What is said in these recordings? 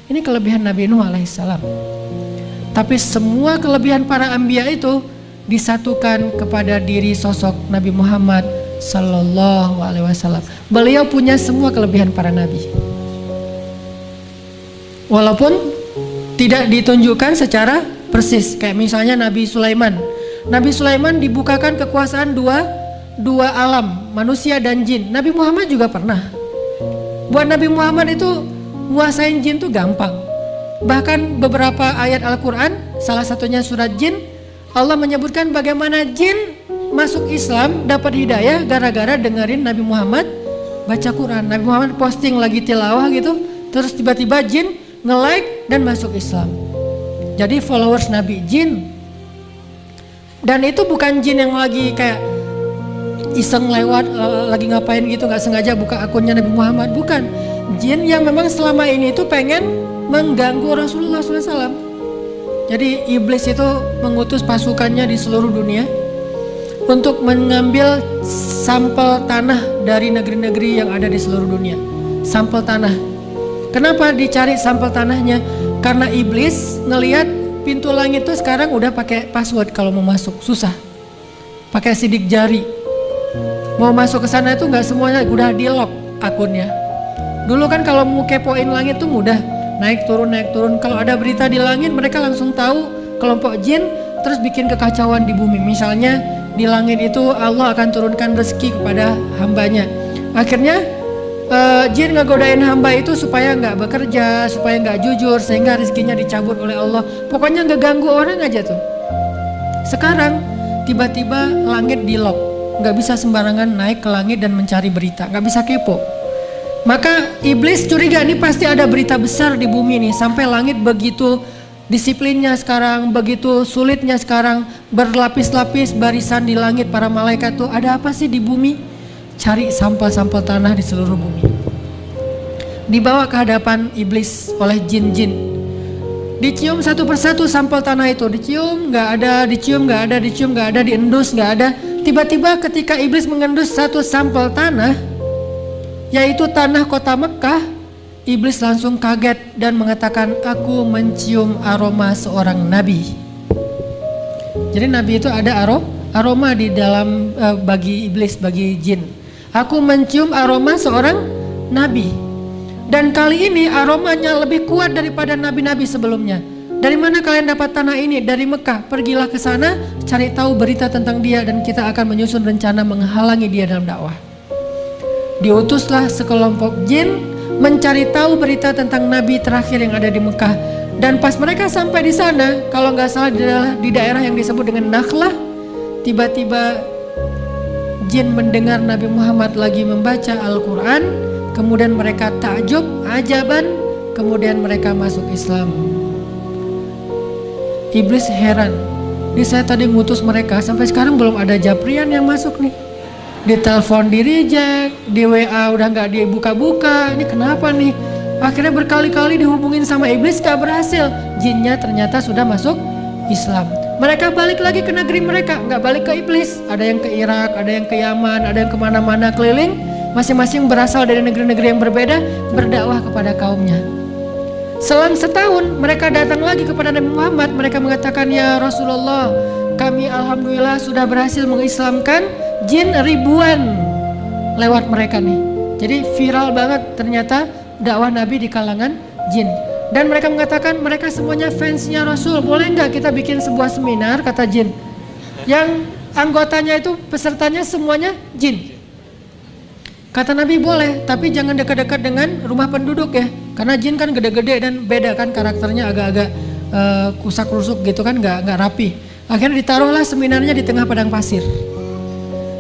Ini kelebihan Nabi Nuh alaihissalam. Tapi semua kelebihan para anbiya itu disatukan kepada diri sosok Nabi Muhammad sallallahu alaihi wasallam. Beliau punya semua kelebihan para nabi. Walaupun tidak ditunjukkan secara persis. Kayak misalnya Nabi Sulaiman. Nabi Sulaiman dibukakan kekuasaan dua alam, manusia dan jin. Nabi Muhammad juga pernah. Buat Nabi Muhammad itu nguasain jin tuh gampang. Bahkan beberapa ayat Al-Quran, salah satunya surat jin, Allah menyebutkan bagaimana jin masuk Islam, dapat hidayah gara-gara dengerin Nabi Muhammad baca Quran. Nabi Muhammad posting lagi tilawah gitu, terus tiba-tiba jin nge-like dan masuk Islam. Jadi followers Nabi jin. Dan itu bukan jin yang lagi kayak iseng lewat, lagi ngapain gitu, gak sengaja buka akunnya Nabi Muhammad. Bukan, jin yang memang selama ini itu pengen mengganggu Rasulullah SAW. Jadi iblis itu mengutus pasukannya di seluruh dunia untuk mengambil sampel tanah dari negeri-negeri yang ada di seluruh dunia. Sampel tanah. Kenapa dicari sampel tanahnya? Karena iblis ngelihat pintu langit itu sekarang udah pakai password kalau mau masuk, susah. Pakai sidik jari. Mau masuk ke sana itu nggak semuanya udah di lock akunnya. Dulu kan kalau mau kepoin langit tuh mudah, naik turun. Kalau ada berita di langit mereka langsung tahu kelompok jin, terus bikin kekacauan di bumi. Misalnya di langit itu Allah akan turunkan rezeki kepada hambanya. Akhirnya jin ngegodain hamba itu supaya nggak bekerja, supaya nggak jujur, sehingga rezekinya dicabut oleh Allah. Pokoknya ngeganggu orang aja tuh. Sekarang tiba-tiba langit di lock, nggak bisa sembarangan naik ke langit dan mencari berita, nggak bisa kepo. Maka iblis curiga ini pasti ada berita besar di bumi nih, sampai langit begitu disiplinnya sekarang, begitu sulitnya sekarang, berlapis-lapis barisan di langit para malaikat tuh, ada apa sih di bumi? Cari sampel-sampel tanah di seluruh bumi. Dibawa ke hadapan iblis oleh jin-jin. Dicium satu persatu sampel tanah itu, dicium nggak ada, dicium nggak ada, dicium nggak ada, diendus nggak ada. Tiba-tiba ketika iblis mengendus satu sampel tanah, yaitu tanah kota Mekah, iblis langsung kaget dan mengatakan, aku mencium aroma seorang nabi. Jadi nabi itu ada aroma di dalam bagi iblis, bagi jin. Aku mencium aroma seorang nabi. Dan kali ini aromanya lebih kuat daripada nabi-nabi sebelumnya. Dari mana kalian dapat tanah ini? Dari Mekah. Pergilah ke sana, cari tahu berita tentang dia, dan kita akan menyusun rencana menghalangi dia dalam dakwah. Diutuslah sekelompok jin mencari tahu berita tentang nabi terakhir yang ada di Mekah. Dan pas mereka sampai di sana, kalau nggak salah di daerah yang disebut dengan Nakhlah, tiba-tiba jin mendengar Nabi Muhammad lagi membaca Al-Quran, kemudian mereka takjub, ajaban, kemudian mereka masuk Islam. Iblis heran, ini saya tadi ngutus mereka, sampai sekarang belum ada Japrian yang masuk nih. Ditelepon di reject, di WA udah nggak dibuka-buka, ini kenapa nih? Akhirnya berkali-kali dihubungin sama iblis, gak berhasil. Jinnya ternyata sudah masuk Islam. Mereka balik lagi ke negeri mereka, nggak balik ke iblis. Ada yang ke Irak, ada yang ke Yaman, ada yang kemana-mana keliling. Masing-masing berasal dari negeri-negeri yang berbeda, berdakwah kepada kaumnya. Selang setahun mereka datang lagi kepada Nabi Muhammad. Mereka mengatakan, ya Rasulullah, kami alhamdulillah sudah berhasil mengislamkan jin ribuan lewat mereka nih. Jadi viral banget ternyata dakwah Nabi di kalangan jin. Dan mereka mengatakan mereka semuanya fansnya Rasul. Boleh nggak kita bikin sebuah seminar, kata jin, yang anggotanya itu pesertanya semuanya jin. Kata Nabi boleh, tapi jangan dekat-dekat dengan rumah penduduk ya, karena jin kan gede-gede dan beda kan karakternya, agak-agak kusak-rusuk gitu kan, nggak rapi. Akhirnya ditaruhlah seminarnya di tengah padang pasir.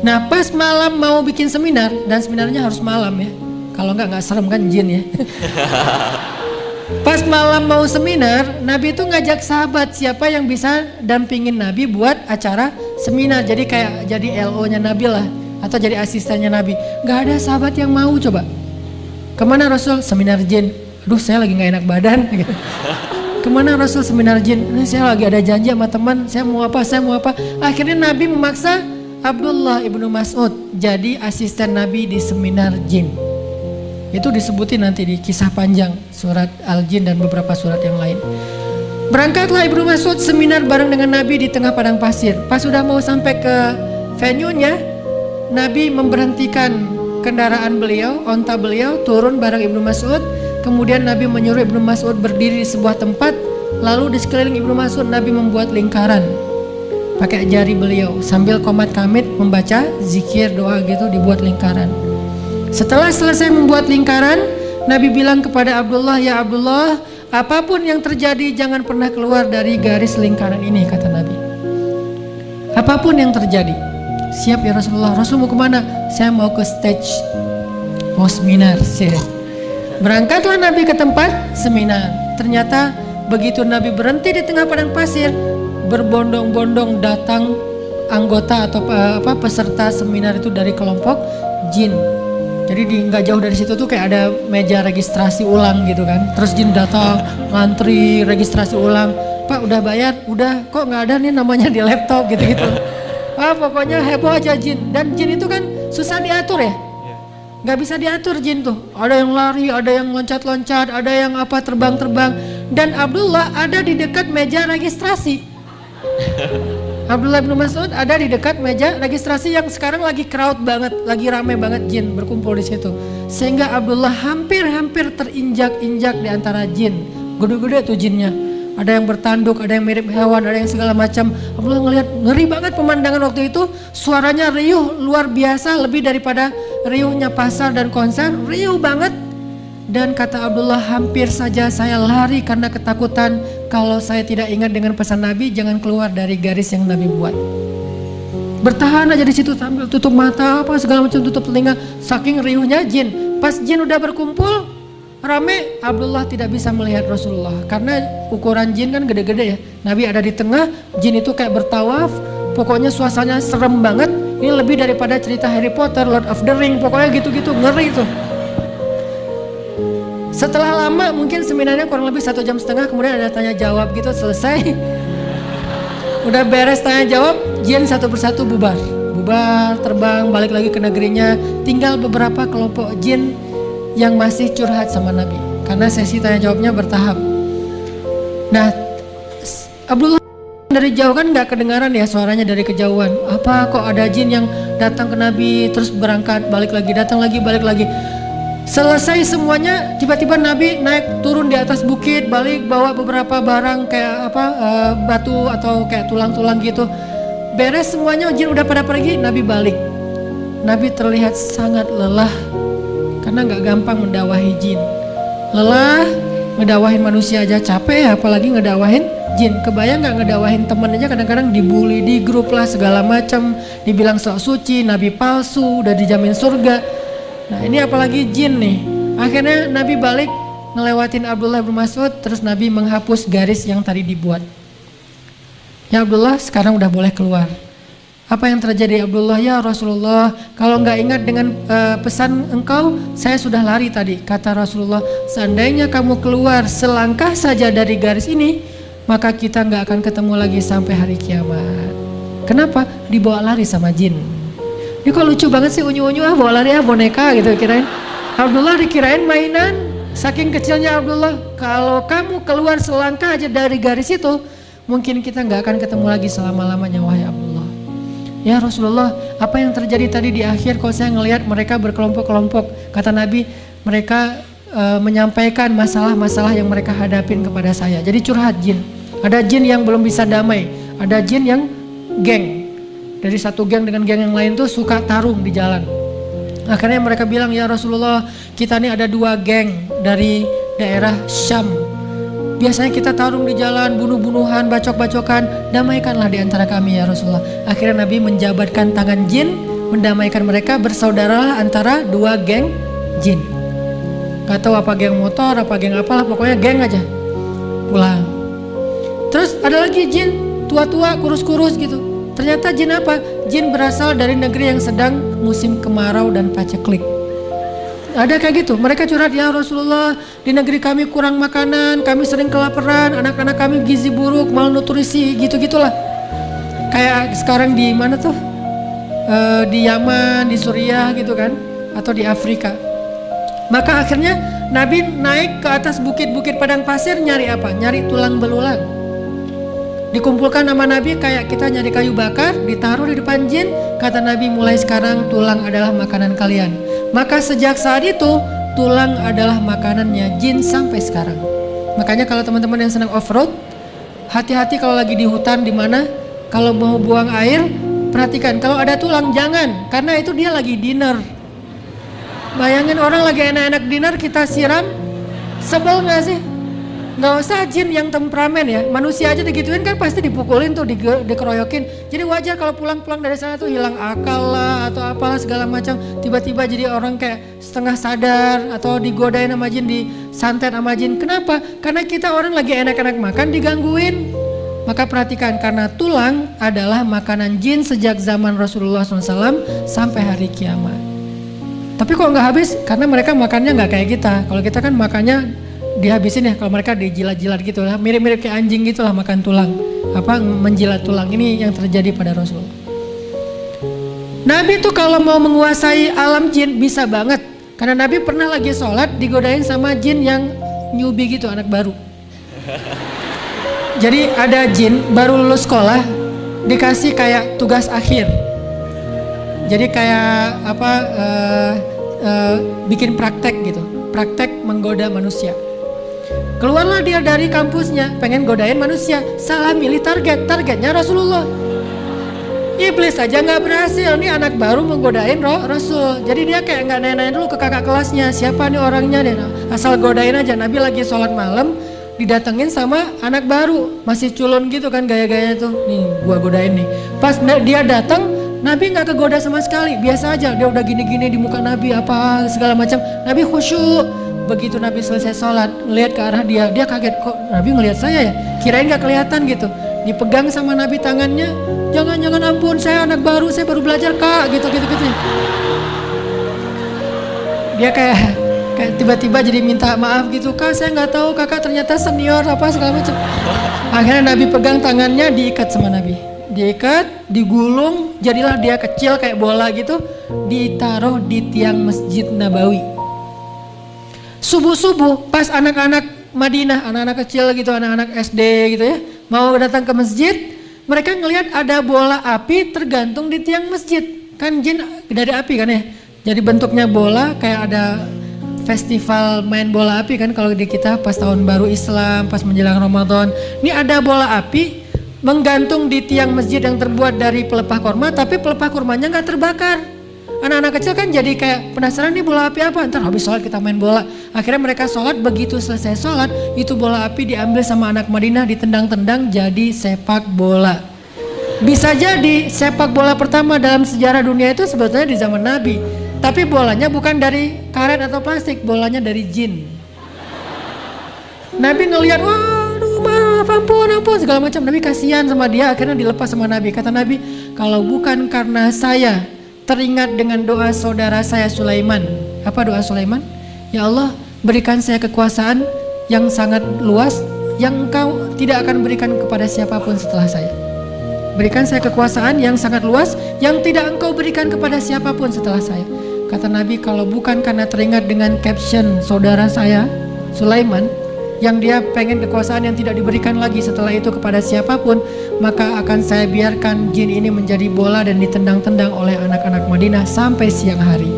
Nah pas malam mau bikin seminar, dan seminarnya harus malam ya, kalau nggak serem kan jin ya. Pas malam mau seminar, Nabi itu ngajak sahabat siapa yang bisa dampingin Nabi buat acara seminar. Jadi kayak jadi LO-nya Nabi lah, atau jadi asistennya Nabi. Gak ada sahabat yang mau coba. Kemana Rasul? Seminar jin. Aduh saya lagi gak enak badan. Kemana Rasul? Seminar jin. Ini saya lagi ada janji sama teman, saya mau apa. Akhirnya Nabi memaksa Abdullah ibnu Mas'ud jadi asisten Nabi di seminar jin. Itu disebutin nanti di kisah panjang surat Al-Jin dan beberapa surat yang lain. Berangkatlah Ibnu Mas'ud seminar bareng dengan Nabi di tengah padang pasir. Pas sudah mau sampai ke venue-nya, Nabi memberhentikan kendaraan beliau, onta beliau, turun bareng Ibnu Mas'ud. Kemudian Nabi menyuruh Ibnu Mas'ud berdiri di sebuah tempat. Lalu di sekeliling Ibnu Mas'ud Nabi membuat lingkaran pakai jari beliau sambil komat kamit membaca zikir doa gitu, dibuat lingkaran. Setelah selesai membuat lingkaran, Nabi bilang kepada Abdullah, ya Abdullah, apapun yang terjadi jangan pernah keluar dari garis lingkaran ini, kata Nabi. Apapun yang terjadi. Siap ya Rasulullah. Rasul mau kemana? Saya mau ke stage, mau seminar. Berangkatlah Nabi ke tempat seminar. Ternyata begitu Nabi berhenti di tengah padang pasir, berbondong-bondong datang anggota atau peserta seminar itu dari kelompok jin. Jadi nggak jauh dari situ tuh kayak ada meja registrasi ulang gitu kan. Terus jin datang, ngantri registrasi ulang. Pak udah bayar? Udah. Kok nggak ada nih namanya di laptop gitu-gitu. Pokoknya heboh aja jin. Dan jin itu kan susah diatur ya. Nggak bisa diatur jin tuh. Ada yang lari, ada yang loncat-loncat, ada yang terbang-terbang. Dan Abdullah ada di dekat meja registrasi. Abdullah bin Mas'ud ada di dekat meja registrasi yang sekarang lagi crowd banget, lagi rame banget jin berkumpul di situ. Sehingga Abdullah hampir terinjak-injak di antara jin. Gede-gede tuh jinnya. Ada yang bertanduk, ada yang mirip hewan, ada yang segala macam. Abdullah ngelihat ngeri banget pemandangan waktu itu. Suaranya riuh luar biasa, lebih daripada riuhnya pasar dan konser, riuh banget. Dan kata Abdullah, hampir saja saya lari karena ketakutan. Kalau saya tidak ingat dengan pesan Nabi, jangan keluar dari garis yang Nabi buat. Bertahan aja di situ sambil tutup mata, segala macam, tutup telinga, saking riuhnya jin. Pas jin udah berkumpul, rame, Abdullah tidak bisa melihat Rasulullah karena ukuran jin kan gede-gede ya. Nabi ada di tengah, jin itu kayak bertawaf. Pokoknya suasananya serem banget. Ini lebih daripada cerita Harry Potter, Lord of the Ring, pokoknya gitu-gitu, ngeri tuh. Setelah lama, mungkin seminarnya kurang lebih 1,5 jam, kemudian ada tanya jawab gitu, selesai. Udah beres tanya jawab, jin satu persatu bubar, terbang, balik lagi ke negerinya. Tinggal beberapa kelompok jin yang masih curhat sama Nabi, karena sesi tanya jawabnya bertahap. Nah, Abdullah dari jauh kan nggak kedengaran ya suaranya dari kejauhan. Apa kok ada jin yang datang ke Nabi, terus berangkat, balik lagi, datang lagi, balik lagi. Selesai semuanya, tiba-tiba Nabi naik turun di atas bukit, balik bawa beberapa barang kayak batu atau kayak tulang-tulang gitu. Beres semuanya, jin udah pada pergi, Nabi balik. Nabi terlihat sangat lelah karena nggak gampang mendawahi jin. Lelah, ngedawahin manusia aja capek ya, apalagi ngedawahin jin. Kebayang nggak ngedawahin temen aja kadang-kadang dibully di grup lah segala macam, dibilang sok suci, nabi palsu, udah dijamin surga. Nah ini apalagi jin nih. Akhirnya Nabi balik ngelewatin Abdullah bin Mas'ud, terus Nabi menghapus garis yang tadi dibuat. Ya Abdullah, sekarang udah boleh keluar. Apa yang terjadi Abdullah? Ya Rasulullah, kalau nggak ingat dengan pesan engkau, saya sudah lari tadi. Kata Rasulullah, seandainya kamu keluar selangkah saja dari garis ini, maka kita nggak akan ketemu lagi sampai hari kiamat. Kenapa? Dibawa lari sama jin. Ini kok lucu banget sih, unyu-unyu bawa lari boneka gitu kirain. Abdullah dikirain mainan, saking kecilnya Abdullah. Kalau kamu keluar selangkah aja dari garis itu, mungkin kita nggak akan ketemu lagi selama-lamanya, wahai Abdullah. Ya Rasulullah, apa yang terjadi tadi di akhir kalau saya ngelihat mereka berkelompok-kelompok. Kata Nabi, mereka menyampaikan masalah-masalah yang mereka hadapin kepada saya. Jadi curhat jin. Ada jin yang belum bisa damai, ada jin yang geng. Dari satu geng dengan geng yang lain tuh suka tarung di jalan. Akhirnya mereka bilang, ya Rasulullah, kita nih ada 2 geng dari daerah Syam. Biasanya kita tarung di jalan, bunuh-bunuhan, bacok-bacokan. Damaikanlah di antara kami ya Rasulullah. Akhirnya Nabi menjabatkan tangan jin, mendamaikan mereka, bersaudaralah antara 2 geng jin. Gak tahu apa geng motor, apa geng apalah, pokoknya geng aja. Pulang. Terus ada lagi jin tua-tua, kurus-kurus gitu. Ternyata jin apa? Jin berasal dari negeri yang sedang musim kemarau dan paceklik. Ada kayak gitu, mereka curhat, ya Rasulullah, di negeri kami kurang makanan, kami sering kelaparan, anak-anak kami gizi buruk, malnutrisi, gitu-gitulah. Kayak sekarang di mana tuh? Di Yaman, di Suriah gitu kan, atau di Afrika. Maka akhirnya Nabi naik ke atas bukit-bukit padang pasir nyari apa? Nyari tulang belulang. Dikumpulkan sama Nabi kayak kita nyari kayu bakar, ditaruh di depan jin. Kata Nabi, mulai sekarang tulang adalah makanan kalian. Maka sejak saat itu tulang adalah makanannya jin sampai sekarang. Makanya kalau teman-teman yang senang off-road, hati-hati kalau lagi di hutan di mana, kalau mau buang air, perhatikan kalau ada tulang jangan, karena itu dia lagi dinner. Bayangin orang lagi enak-enak dinner kita siram, sebel nggak sih? Nggak usah jin yang temperamen ya, manusia aja digituin kan pasti dipukulin tuh, dikeroyokin. Jadi wajar kalau pulang-pulang dari sana tuh hilang akal lah atau apalah segala macam. Tiba-tiba jadi orang kayak setengah sadar atau digodain sama jin, disantet sama jin. Kenapa? Karena kita orang lagi enak-enak makan digangguin. Maka perhatikan, karena tulang adalah makanan jin sejak zaman Rasulullah SAW sampai hari kiamat. Tapi kok nggak habis? Karena mereka makannya nggak kayak kita. Kalau kita kan makannya dihabisin ya, kalau mereka dijilat-jilat gitu lah, mirip-mirip kayak anjing gitu lah makan tulang, menjilat tulang. Ini yang terjadi pada Rasul. Nabi tuh kalau mau menguasai alam jin bisa banget, karena Nabi pernah lagi sholat digodain sama jin yang newbie gitu, anak baru. Jadi ada jin baru lulus sekolah dikasih kayak tugas akhir, jadi kayak bikin praktek gitu, praktek menggoda manusia. Keluarlah dia dari kampusnya, pengen godain manusia, salah milih targetnya Rasulullah. Iblis aja nggak berhasil, nih anak baru menggodain Rasul. Jadi dia kayak nggak nanya-nanya dulu ke kakak kelasnya, siapa nih orangnya deh, asal godain aja. Nabi lagi sholat malam, didatengin sama anak baru, masih culun gitu kan gaya-gayanya tuh, nih gua godain nih. Pas dia datang, Nabi nggak kegoda sama sekali, biasa aja. Dia udah gini-gini di muka Nabi apa segala macam. Nabi khusyuk. Begitu Nabi selesai sholat, ngeliat ke arah dia kaget, kok Nabi ngeliat saya ya? Kirain gak kelihatan gitu. Dipegang sama Nabi tangannya, jangan ampun, saya anak baru, saya baru belajar kak, gitu. Dia kayak tiba-tiba jadi minta maaf gitu, kak saya nggak tahu kakak ternyata senior apa segala macam. Akhirnya Nabi pegang tangannya, diikat sama Nabi, diikat, digulung, jadilah dia kecil kayak bola gitu, ditaruh di tiang Masjid Nabawi. Subuh-subuh pas anak-anak Madinah, anak-anak kecil gitu, anak-anak SD gitu ya, mau datang ke masjid, mereka ngelihat ada bola api tergantung di tiang masjid. Kan jin dari api kan ya, jadi bentuknya bola, kayak ada festival main bola api kan kalau di kita pas tahun baru Islam, pas menjelang Ramadan. Ini ada bola api menggantung di tiang masjid yang terbuat dari pelepah kurma, tapi pelepah kurmanya nggak terbakar. Anak-anak kecil kan jadi kayak penasaran, nih bola api apa, ntar habis sholat kita main bola. Akhirnya mereka sholat, begitu selesai sholat itu bola api diambil sama anak Madinah, ditendang-tendang jadi sepak bola. Bisa jadi sepak bola pertama dalam sejarah dunia itu sebetulnya di zaman Nabi, tapi bolanya bukan dari karet atau plastik, bolanya dari jin. Nabi ngelihat, waduh maaf, ampun segala macam. Nabi kasihan sama dia, akhirnya dilepas sama Nabi. Kata Nabi, kalau bukan karena saya teringat dengan doa saudara saya Sulaiman. Apa doa Sulaiman? Ya Allah, berikan saya kekuasaan yang sangat luas yang Engkau tidak akan berikan kepada siapapun setelah saya. Berikan saya kekuasaan yang sangat luas yang tidak Engkau berikan kepada siapapun setelah saya. Kata Nabi, kalau bukan karena teringat dengan caption saudara saya Sulaiman yang dia pengen kekuasaan yang tidak diberikan lagi setelah itu kepada siapapun, maka akan saya biarkan jin ini menjadi bola dan ditendang-tendang oleh anak-anak Madinah sampai siang hari.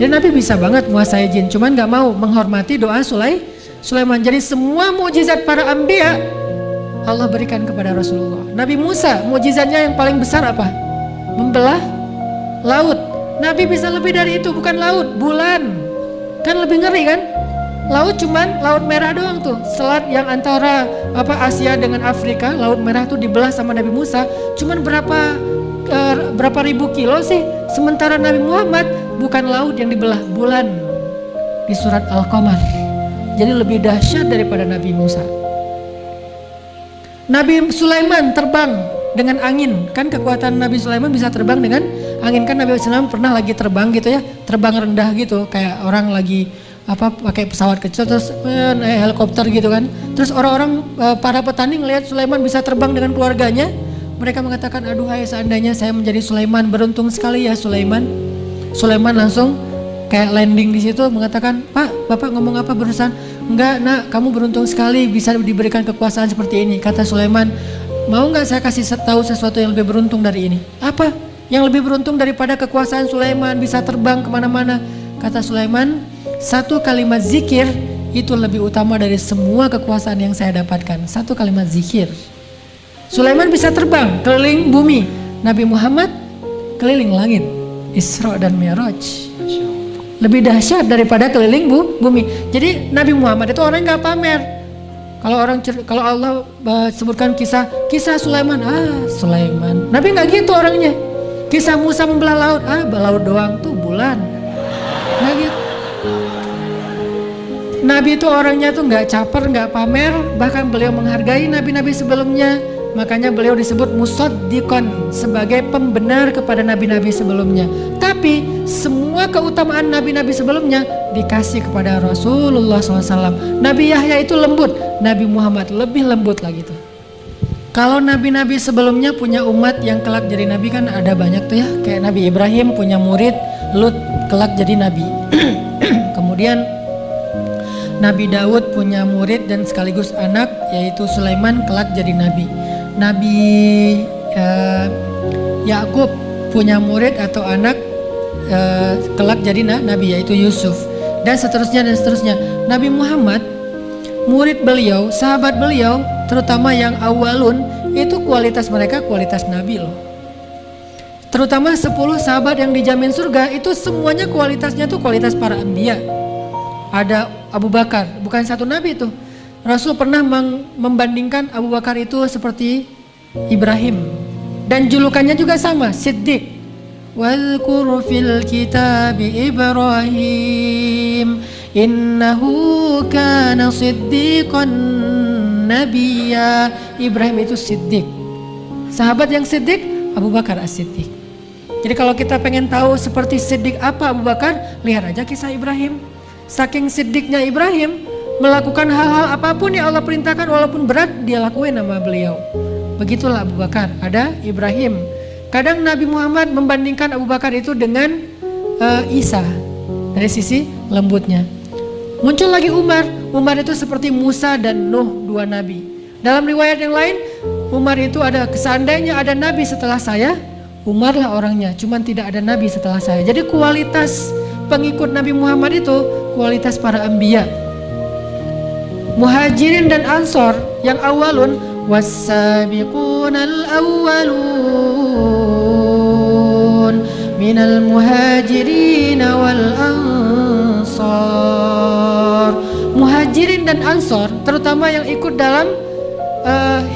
Dan Nabi bisa banget menguasai jin, cuman gak mau menghormati doa Sulaiman. Jadi semua mukjizat para anbiya Allah berikan kepada Rasulullah. Nabi Musa, mukjizatnya yang paling besar apa? Membelah laut. Nabi bisa lebih dari itu, bukan laut, bulan. Kan lebih ngeri kan? Laut cuman laut merah doang tuh, selat yang antara Asia dengan Afrika, laut merah tuh dibelah sama Nabi Musa, cuman berapa ribu kilo sih. Sementara Nabi Muhammad bukan laut yang dibelah, bulan di surat Al-Qamar. Jadi lebih dahsyat daripada Nabi Musa. Nabi Sulaiman terbang dengan angin, kan kekuatan Nabi Sulaiman bisa terbang dengan angin. Kan Nabi Sulaiman pernah lagi terbang gitu ya, terbang rendah gitu, kayak orang lagi pakai pesawat kecil terus helikopter gitu kan. Terus orang-orang para petani ngelihat Sulaiman bisa terbang dengan keluarganya, mereka mengatakan, aduhai seandainya saya menjadi Sulaiman, beruntung sekali ya Sulaiman. Sulaiman langsung kayak landing di situ mengatakan, Pak, Bapak ngomong apa barusan? Enggak nak, kamu beruntung sekali bisa diberikan kekuasaan seperti ini. Kata Sulaiman, mau nggak saya kasih tahu sesuatu yang lebih beruntung dari ini? Apa? Yang lebih beruntung daripada kekuasaan Sulaiman bisa terbang kemana-mana. Kata Sulaiman, satu kalimat zikir itu lebih utama dari semua kekuasaan yang saya dapatkan. Satu kalimat zikir. Sulaiman bisa terbang keliling bumi. Nabi Muhammad keliling langit. Isra dan Mi'raj. Lebih dahsyat daripada keliling bumi. Jadi Nabi Muhammad itu orang yang gak pamer. Kalau Allah sebutkan kisah Sulaiman, Sulaiman. Nabi nggak gitu orangnya. Kisah Musa membelah laut, laut doang tuh bulan. Nggak gitu. Nabi itu orangnya tuh nggak caper, nggak pamer. Bahkan beliau menghargai nabi-nabi sebelumnya. Makanya beliau disebut musaddiqan, sebagai pembenar kepada nabi-nabi sebelumnya. Tapi semua keutamaan nabi-nabi sebelumnya dikasih kepada Rasulullah SAW. Nabi Yahya itu lembut, Nabi Muhammad lebih lembut lagi tuh. Kalau nabi-nabi sebelumnya punya umat yang kelak jadi nabi kan ada banyak tuh ya. Kayak Nabi Ibrahim punya murid, Lut kelak jadi nabi. Kemudian Nabi Daud punya murid dan sekaligus anak, yaitu Sulaiman kelak jadi nabi. Nabi Yakub punya murid atau anak, kelak jadi nabi, yaitu Yusuf, dan seterusnya dan seterusnya. Nabi Muhammad, murid beliau, sahabat beliau, terutama yang awalun, itu kualitas mereka kualitas nabi loh. Terutama 10 sahabat yang dijamin surga itu semuanya kualitasnya tuh kualitas para anbiya. Ada Abu Bakar, bukan satu nabi tuh. Rasul pernah membandingkan Abu Bakar itu seperti Ibrahim, dan julukannya juga sama, Siddiq. Wadhkur fil kitabi Ibrahim innahu kana siddiqan nabiyya. Ibrahim itu siddiq. Sahabat yang siddiq Abu Bakar as-Siddiq. Jadi kalau kita pengen tahu seperti siddiq apa Abu Bakar, lihat aja kisah Ibrahim. Saking siddiqnya Ibrahim, melakukan hal-hal apapun yang Allah perintahkan walaupun berat, dia lakuin sama beliau. Begitulah Abu Bakar, ada Ibrahim. Kadang Nabi Muhammad membandingkan Abu Bakar itu dengan Isa dari sisi lembutnya. Muncul lagi Umar. Umar itu seperti Musa dan Nuh, dua nabi. Dalam riwayat yang lain, Umar itu ada, seandainya ada nabi setelah saya, Umarlah orangnya, cuman tidak ada nabi setelah saya. Jadi kualitas pengikut Nabi Muhammad itu kualitas para anbiya. Muhajirin dan Ansor yang awalun, was-sabiqunal awwalun minal muhajirin wal ansor. Muhajirin dan Ansor, terutama yang ikut dalam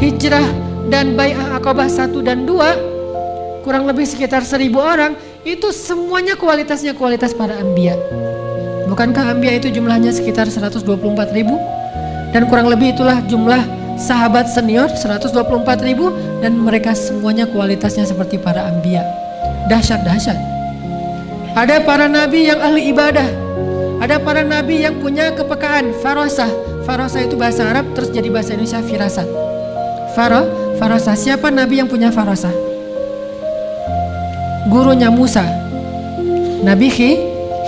hijrah dan Bai'ah Aqabah 1 dan 2, kurang lebih sekitar 1000 orang, itu semuanya kualitasnya kualitas para anbiya. Bukankah anbiya itu jumlahnya sekitar 124.000? Dan kurang lebih itulah jumlah sahabat senior 124.000, dan mereka semuanya kualitasnya seperti para anbiya. Dahsyat-dahsyat. Ada para nabi yang ahli ibadah. Ada para nabi yang punya kepekaan, farasah. Farasah itu bahasa Arab, terus jadi bahasa Indonesia firasat. Farasah. Siapa nabi yang punya farasah? Gurunya Musa, Nabi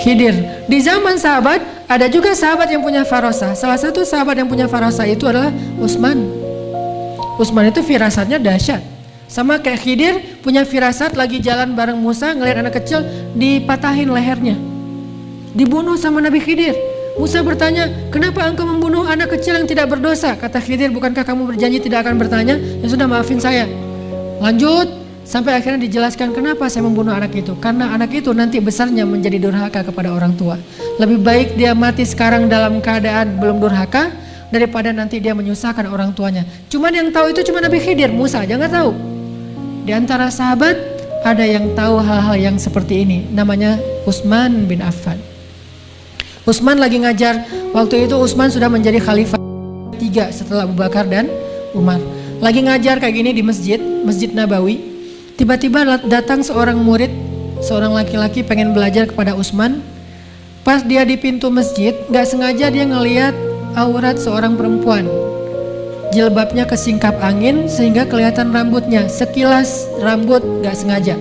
Khidir. Di zaman sahabat ada juga sahabat yang punya farasah. Salah satu sahabat yang punya farasah itu adalah Utsman. Utsman itu firasatnya dahsyat. Sama kayak Khidir punya firasat, lagi jalan bareng Musa ngelihat anak kecil, dipatahin lehernya. Dibunuh sama Nabi Khidir. Musa bertanya, kenapa engkau membunuh anak kecil yang tidak berdosa? Kata Khidir, bukankah kamu berjanji tidak akan bertanya? Ya sudah, maafin saya. Lanjut. Sampai akhirnya dijelaskan kenapa saya membunuh anak itu. Karena anak itu nanti besarnya menjadi durhaka kepada orang tua. Lebih baik dia mati sekarang dalam keadaan belum durhaka, daripada nanti dia menyusahkan orang tuanya. Cuman yang tahu itu cuma Nabi Khidir, Musa aja nggak tahu. Di antara sahabat ada yang tahu hal-hal yang seperti ini. Namanya Utsman bin Affan. Utsman lagi ngajar. Waktu itu Utsman sudah menjadi khalifah 3 setelah Abu Bakar dan Umar. Lagi ngajar kayak gini di Masjid Nabawi. Tiba-tiba datang seorang murid, seorang laki-laki pengen belajar kepada Utsman. Pas dia di pintu masjid, gak sengaja dia ngeliat aurat seorang perempuan. Jilbabnya kesingkap angin sehingga kelihatan rambutnya. Sekilas rambut gak sengaja.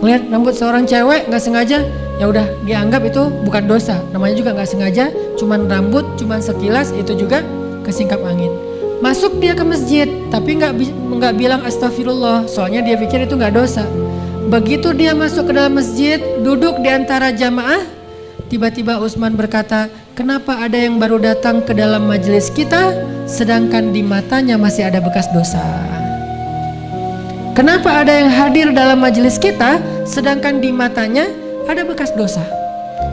Lihat rambut seorang cewek gak sengaja, ya udah dianggap itu bukan dosa, namanya juga nggak sengaja, cuman rambut, cuman sekilas, itu juga kesingkap angin. Masuk dia ke masjid, tapi nggak bilang astagfirullah, soalnya dia pikir itu nggak dosa. Begitu dia masuk ke dalam masjid, duduk di antara jamaah, tiba-tiba Utsman berkata, kenapa ada yang baru datang ke dalam majelis kita, sedangkan di matanya masih ada bekas dosa? Kenapa ada yang hadir dalam majelis kita, sedangkan di matanya ada bekas dosa?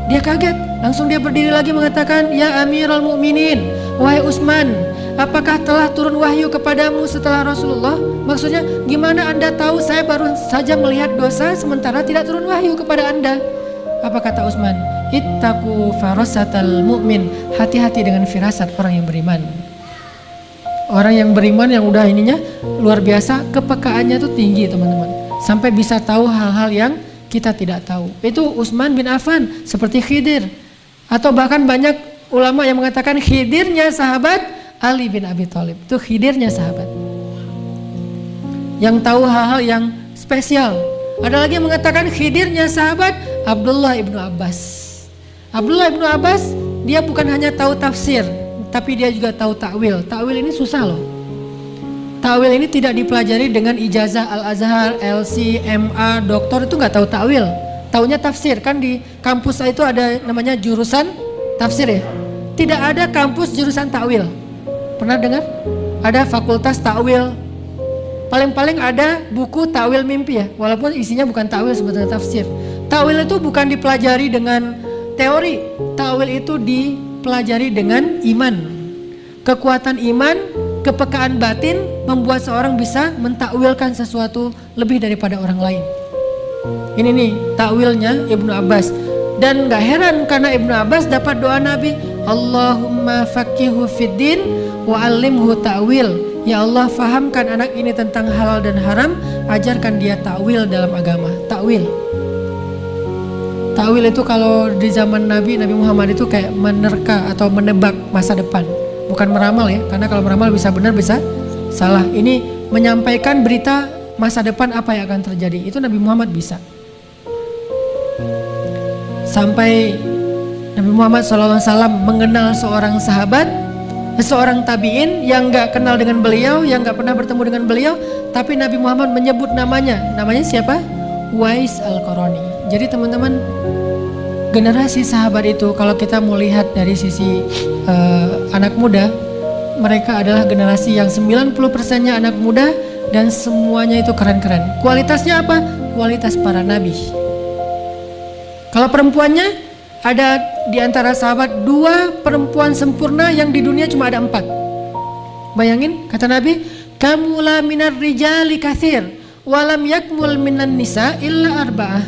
Dia kaget, langsung dia berdiri lagi mengatakan, ya Amirul Mukminin, wahai Utsman, apakah telah turun wahyu kepadamu setelah Rasulullah? Maksudnya, gimana Anda tahu saya baru saja melihat dosa sementara tidak turun wahyu kepada Anda? Apa kata Utsman? Ittaqu farasatal mu'min, hati-hati dengan firasat orang yang beriman. Orang yang beriman yang udah ininya luar biasa, kepekaannya tuh tinggi teman-teman, sampai bisa tahu hal-hal yang kita tidak tahu. Itu Utsman bin Affan, seperti Khidir, atau bahkan banyak ulama yang mengatakan Khidirnya sahabat Ali bin Abi Thalib. Itu Khidirnya sahabat yang tahu hal-hal yang spesial. Ada lagi yang mengatakan Khidirnya sahabat Abdullah ibnu Abbas. Abdullah ibnu Abbas, dia bukan hanya tahu tafsir, tapi dia juga tahu takwil. Takwil ini susah loh. Takwil ini tidak dipelajari dengan ijazah Al-Azhar, LC, MA, doktor, itu nggak tahu takwil. Taunya tafsir, kan di kampus itu ada namanya jurusan tafsir ya. Tidak ada kampus jurusan takwil. Pernah dengar? Ada fakultas takwil. Paling-paling ada buku takwil mimpi ya, walaupun isinya bukan takwil, sebetulnya tafsir. Takwil itu bukan dipelajari dengan teori. Takwil itu dipelajari dengan iman. Kekuatan iman, kepekaan batin membuat seorang bisa mentakwilkan sesuatu lebih daripada orang lain. Ini nih takwilnya Ibnu Abbas. Dan gak heran karena Ibnu Abbas dapat doa Nabi, Allahumma faqihu fiddin wa alimhu ta'wil. Ya Allah, fahamkan anak ini tentang halal dan haram, ajarkan dia takwil dalam agama. Takwil. Takwil itu kalau di zaman Nabi Muhammad itu kayak menerka atau menebak masa depan. Bukan meramal ya, karena kalau meramal bisa benar bisa salah. Ini menyampaikan berita masa depan apa yang akan terjadi. Itu Nabi Muhammad bisa. Sampai Nabi Muhammad SAW mengenal seorang sahabat, seorang tabi'in yang gak kenal dengan beliau, yang gak pernah bertemu dengan beliau, tapi Nabi Muhammad menyebut namanya. Namanya siapa? Uwais Al-Qarani. Jadi teman-teman, generasi sahabat itu kalau kita mau lihat dari sisi anak muda, mereka adalah generasi yang 90%-nya anak muda dan semuanya itu keren-keren. Kualitasnya apa? Kualitas para nabi. Kalau perempuannya, ada di antara sahabat 2 perempuan sempurna yang di dunia cuma ada 4. Bayangin, kata Nabi, kamula minar rijali kathir walam yakmul minan nisa illa arba'ah.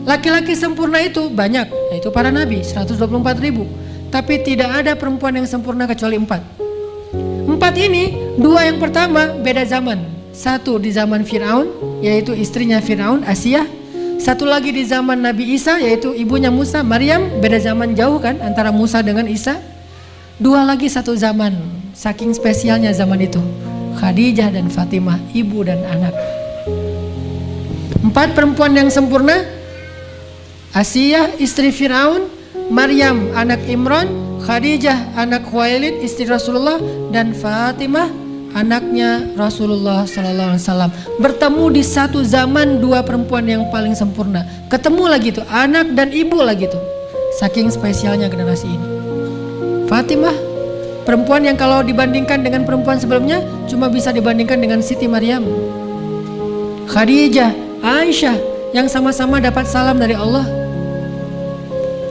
Laki-laki sempurna itu banyak, yaitu para nabi 124.000. Tapi tidak ada perempuan yang sempurna kecuali 4. 4 ini, 2 yang pertama beda zaman. Satu di zaman Fir'aun, yaitu istrinya Fir'aun, Asiyah. Satu lagi di zaman Nabi Isa, yaitu ibunya Musa, Maryam. Beda zaman jauh kan antara Musa dengan Isa. 2 lagi satu zaman, saking spesialnya zaman itu, Khadijah dan Fatimah, ibu dan anak. 4 perempuan yang sempurna, Asiyah istri Fir'aun, Maryam anak Imran, Khadijah anak Khuwailid istri Rasulullah, dan Fatimah anaknya Rasulullah SAW. Bertemu di satu zaman 2 perempuan yang paling sempurna. Ketemu lagi tuh anak dan ibu lagi tuh. Saking spesialnya generasi ini. Fatimah, perempuan yang kalau dibandingkan dengan perempuan sebelumnya cuma bisa dibandingkan dengan Siti Maryam. Khadijah, Aisyah yang sama-sama dapat salam dari Allah.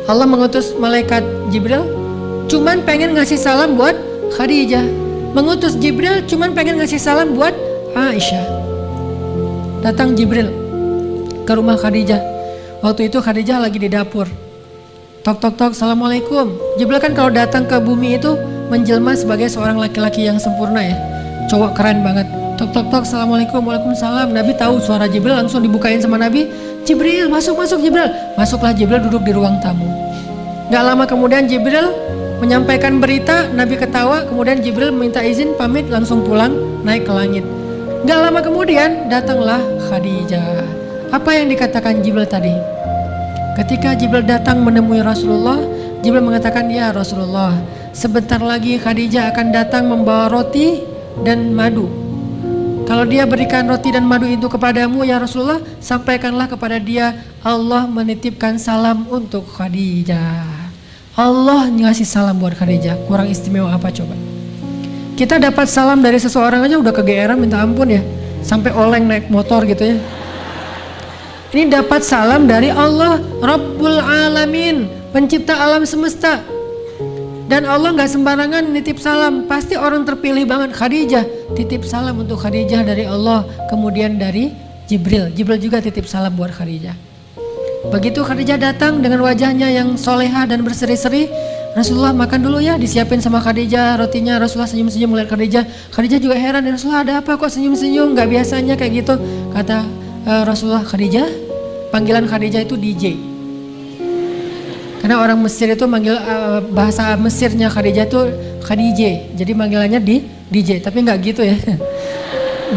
Allah mengutus malaikat Jibril cuman pengen ngasih salam buat Khadijah. Mengutus Jibril cuman pengen ngasih salam buat Aisyah. Datang Jibril ke rumah Khadijah. Waktu itu Khadijah lagi di dapur. Tok tok tok, assalamualaikum. Jibril kan kalau datang ke bumi itu menjelma sebagai seorang laki-laki yang sempurna ya. Cowok keren banget. Tok tok tok, assalamualaikum. Waalaikumsalam. Nabi tahu suara Jibril, langsung dibukain sama Nabi. Jibril, masuk Jibril. Masuklah Jibril, duduk di ruang tamu. Gak lama kemudian Jibril menyampaikan berita, Nabi ketawa, kemudian Jibril minta izin pamit langsung pulang naik ke langit. Gak lama kemudian datanglah Khadijah. Apa yang dikatakan Jibril tadi? Ketika Jibril datang menemui Rasulullah, Jibril mengatakan, ya Rasulullah, sebentar lagi Khadijah akan datang membawa roti dan madu. Kalau dia berikan roti dan madu itu kepadamu ya Rasulullah, sampaikanlah kepada dia, Allah menitipkan salam untuk Khadijah. Allah ngasih salam buat Khadijah. Kurang istimewa apa coba? Kita dapat salam dari seseorang aja udah kegeeran minta ampun ya. Sampai oleng naik motor gitu ya. Ini dapat salam dari Allah Rabbul Alamin, pencipta alam semesta. Dan Allah gak sembarangan nitip salam, pasti orang terpilih banget. Khadijah titip salam untuk Khadijah dari Allah. Kemudian dari Jibril juga titip salam buat Khadijah. Begitu Khadijah datang dengan wajahnya yang soleha dan berseri-seri, Rasulullah makan dulu ya, disiapin sama Khadijah rotinya. Rasulullah senyum-senyum melihat Khadijah. Khadijah juga heran, Rasulullah ada apa kok senyum-senyum, gak biasanya kayak gitu. Kata Rasulullah, Khadijah, panggilan Khadijah itu DJ. Karena orang Mesir itu manggil bahasa Mesirnya Khadijah itu Khadijah. Jadi manggilannya di DJ, tapi nggak gitu ya.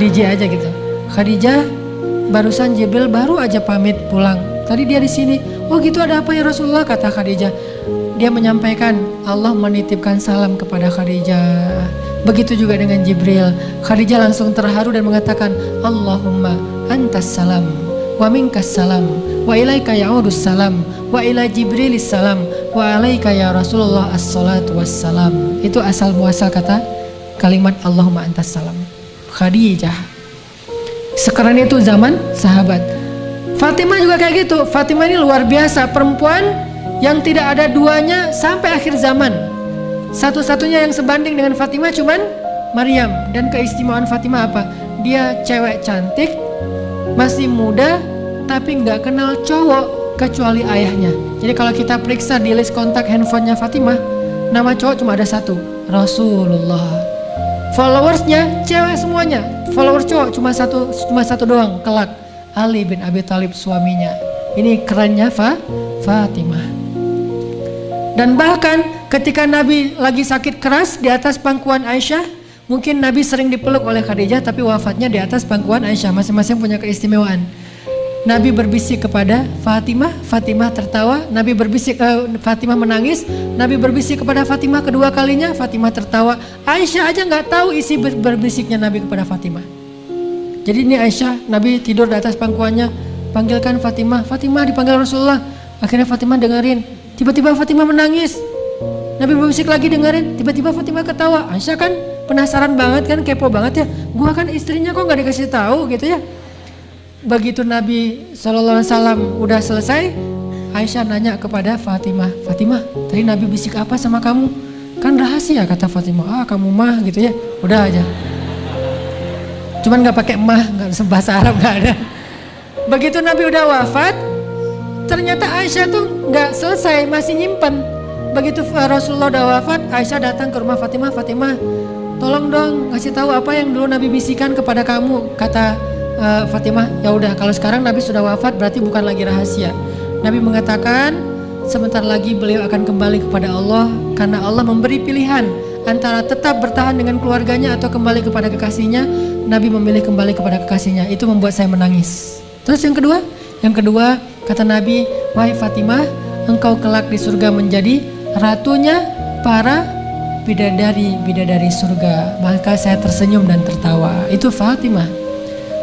DJ aja gitu. Khadijah, barusan Jibril baru aja pamit pulang. Tadi dia di sini. Oh gitu, ada apa ya Rasulullah? Kata Khadijah. Dia menyampaikan Allah menitipkan salam kepada Khadijah. Begitu juga dengan Jibril. Khadijah langsung terharu dan mengatakan, Allahumma antas salam wa minkas salam wa ilaika ya'udus salam wa ila Jibrilis salam wa alaika ya Rasulullah as-salatu wassalam. Itu asal muasal kata kalimat Allahumma antas salam. Khadijah. Sekarang itu zaman sahabat. Fatimah juga kayak gitu. Fatimah ini luar biasa, perempuan yang tidak ada duanya sampai akhir zaman. Satu-satunya yang sebanding dengan Fatimah cuman Maryam. Dan keistimewaan Fatimah apa? Dia cewek cantik, masih muda, tapi nggak kenal cowok kecuali ayahnya. Jadi kalau kita periksa di list kontak handphonenya Fatimah, nama cowok cuma ada satu, Rasulullah. Followersnya cewek semuanya, followers cowok cuma satu doang, kelak, Ali bin Abi Thalib suaminya. Ini kerennya Fatimah. Dan bahkan ketika Nabi lagi sakit keras di atas pangkuan Aisyah, mungkin Nabi sering dipeluk oleh Khadijah, tapi wafatnya di atas pangkuan Aisyah. Masing-masing punya keistimewaan. Nabi berbisik kepada Fatimah, Fatimah tertawa. Nabi berbisik, Fatimah menangis. Nabi berbisik kepada Fatimah kedua kalinya, Fatimah tertawa. Aisyah aja nggak tahu isi berbisiknya Nabi kepada Fatimah. Jadi ini Aisyah, Nabi tidur di atas pangkuannya, panggilkan Fatimah. Fatimah dipanggil Rasulullah. Akhirnya Fatimah dengerin. Tiba-tiba Fatimah menangis. Nabi berbisik lagi dengerin. Tiba-tiba Fatimah ketawa. Aisyah kan penasaran banget kan, kepo banget ya. Gua kan istrinya kok nggak dikasih tahu gitu ya. Begitu Nabi SAW udah selesai, Aisyah nanya kepada Fatimah, Fatimah, tadi Nabi bisik apa sama kamu? Kan rahasia, kata Fatimah. Ah kamu mah gitu ya. Udah aja. Cuman nggak pakai mah, nggak bahasa Arab nggak ada. Begitu Nabi udah wafat, ternyata Aisyah tuh nggak selesai, masih nyimpen. Begitu Rasulullah udah wafat, Aisyah datang ke rumah Fatimah. Fatimah, tolong dong kasih tahu apa yang dulu Nabi bisikan kepada kamu. Kata Fatimah, ya udah kalau sekarang Nabi sudah wafat berarti bukan lagi rahasia. Nabi mengatakan sebentar lagi beliau akan kembali kepada Allah, karena Allah memberi pilihan antara tetap bertahan dengan keluarganya atau kembali kepada kekasihnya. Nabi memilih kembali kepada kekasihnya. Itu membuat saya menangis. Terus yang kedua kata Nabi, wahai Fatimah, engkau kelak di surga menjadi ratunya para bidadari surga. Maka saya tersenyum dan tertawa. Itu Fatimah.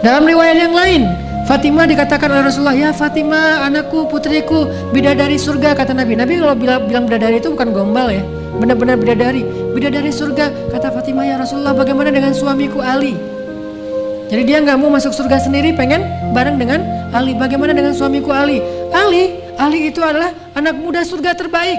Dalam riwayat yang lain, Fatimah dikatakan oleh Rasulullah, ya Fatimah, anakku, putriku, bidadari surga, kata Nabi. Nabi kalau bilang bidadari itu bukan gombal ya, benar-benar bidadari surga. Kata Fatimah, ya Rasulullah, bagaimana dengan suamiku Ali? Jadi dia nggak mau masuk surga sendiri, pengen bareng dengan Ali. Bagaimana dengan suamiku Ali? Ali itu adalah anak muda surga terbaik.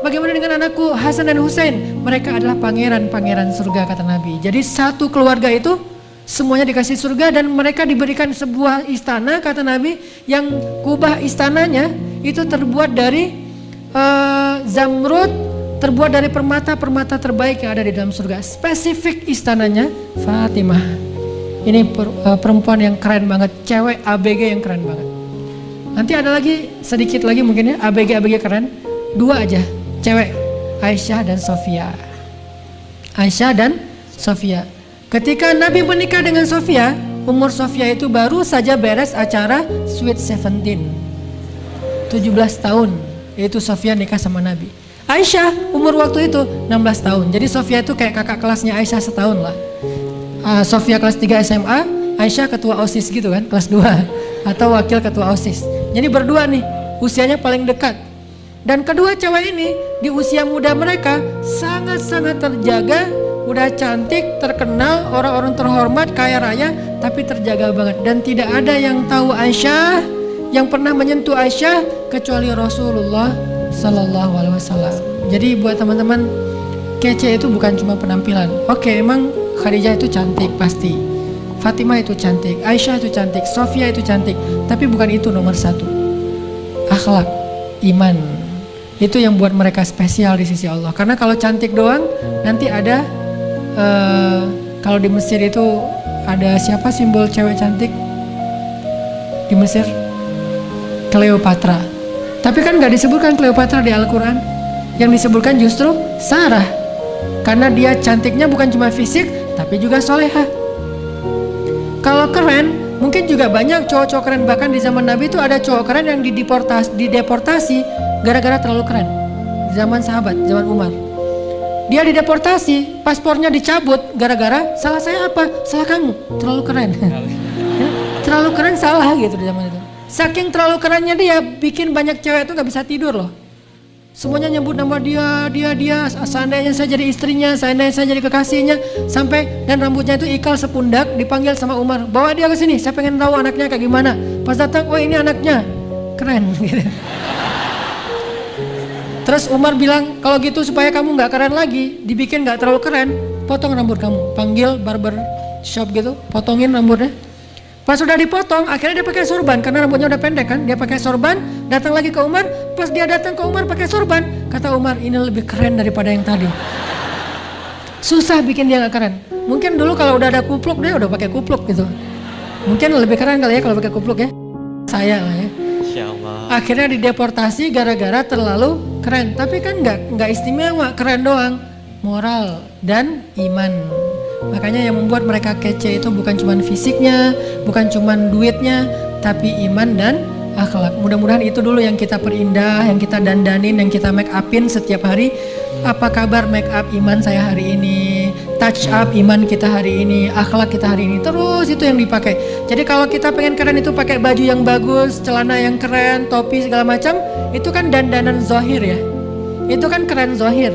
Bagaimana dengan anakku Hasan dan Husain? Mereka adalah pangeran-pangeran surga, kata Nabi. Jadi satu keluarga itu semuanya dikasih surga, dan mereka diberikan sebuah istana, kata Nabi, yang kubah istananya itu terbuat dari zamrud, terbuat dari permata-permata terbaik yang ada di dalam surga. Spesifik istananya Fatimah. Ini perempuan yang keren banget, cewek ABG yang keren banget. Nanti ada lagi sedikit lagi mungkin ya ABG keren. Dua aja, cewek, Aisyah dan Sofia. Ketika Nabi menikah dengan Sofia, umur Sofia itu baru saja beres acara Sweet 17. 17 tahun. Yaitu Sofia nikah sama Nabi. Aisyah umur waktu itu 16 tahun. Jadi Sofia itu kayak kakak kelasnya Aisyah setahun lah. Sofia kelas 3 SMA, Aisyah ketua OSIS gitu kan, kelas 2 atau wakil ketua OSIS. Jadi berdua nih, usianya paling dekat. Dan kedua cewek ini di usia muda mereka sangat-sangat terjaga, udah cantik, terkenal, orang-orang terhormat, kaya raya, tapi terjaga banget. Dan tidak ada yang tahu Aisyah, yang pernah menyentuh Aisyah kecuali Rasulullah Sallallahu Alaihi Wasallam. Jadi buat teman-teman, kece itu bukan cuma penampilan. Oke, emang Khadijah itu cantik pasti, Fatimah itu cantik, Aisyah itu cantik, Sofia itu cantik, tapi bukan itu nomor satu. Akhlak, iman, itu yang buat mereka spesial di sisi Allah. Karena kalau cantik doang, nanti ada kalau di Mesir itu ada siapa simbol cewek cantik di Mesir? Cleopatra. Tapi kan gak disebutkan Cleopatra di Al-Quran. Yang disebutkan justru Sarah. Karena dia cantiknya bukan cuma fisik, tapi juga solehah. Kalau keren, mungkin juga banyak cowok-cowok keren. Bahkan di zaman Nabi itu ada cowok keren yang dideportasi gara-gara terlalu keren. Di zaman sahabat, zaman Umar. Dia dideportasi, paspornya dicabut gara-gara salah saya apa? Salah kamu, terlalu keren. Terlalu keren salah gitu di zaman itu. Saking terlalu kerennya dia, bikin banyak cewek itu gak bisa tidur loh. Semuanya nyebut nama dia, seandainya saya jadi istrinya, seandainya saya jadi kekasihnya, sampai dan rambutnya itu ikal sepundak, dipanggil sama Umar, bawa dia ke sini, saya pengen tahu anaknya kayak gimana. Pas datang, oh ini anaknya, keren gitu. Terus Umar bilang, kalau gitu supaya kamu nggak keren lagi, dibikin nggak terlalu keren, potong rambut kamu, panggil barber shop gitu, potongin rambutnya. Pas sudah dipotong, akhirnya dia pakai sorban karena rambutnya udah pendek kan. Dia pakai sorban, datang lagi ke Umar. Pas dia datang ke Umar pakai sorban, kata Umar, ini lebih keren daripada yang tadi. Susah bikin dia nggak keren. Mungkin dulu kalau udah ada kupluk, dia udah pakai kupluk gitu. Mungkin lebih keren kali ya kalau pakai kupluk ya. Saya lah ya. Akhirnya dideportasi gara-gara terlalu keren. Tapi kan nggak istimewa, keren doang. Moral dan iman. Makanya yang membuat mereka kece itu bukan cuma fisiknya, bukan cuma duitnya, tapi iman dan akhlak. Mudah-mudahan itu dulu yang kita perindah, yang kita dandanin, yang kita make upin setiap hari. Apa kabar make up iman saya hari ini, touch up iman kita hari ini, akhlak kita hari ini. Terus itu yang dipakai. Jadi kalau kita pengen keren itu pakai baju yang bagus, celana yang keren, topi segala macam, itu kan dandanan zahir ya. Itu kan keren zahir.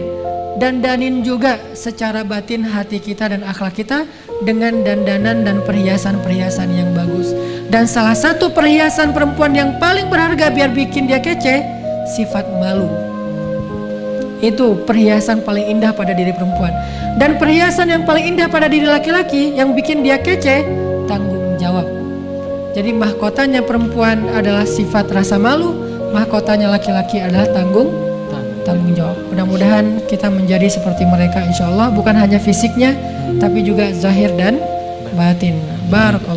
Dandanin juga secara batin hati kita dan akhlak kita dengan dandanan dan perhiasan-perhiasan yang bagus. Dan salah satu perhiasan perempuan yang paling berharga biar bikin dia kece, sifat malu. Itu perhiasan paling indah pada diri perempuan. Dan perhiasan yang paling indah pada diri laki-laki yang bikin dia kece, tanggung jawab. Jadi mahkotanya perempuan adalah sifat rasa malu, mahkotanya laki-laki adalah tanggung jawab. Mudah-mudahan kita menjadi seperti mereka insya Allah, bukan hanya fisiknya tapi juga zahir dan batin. Barakallah.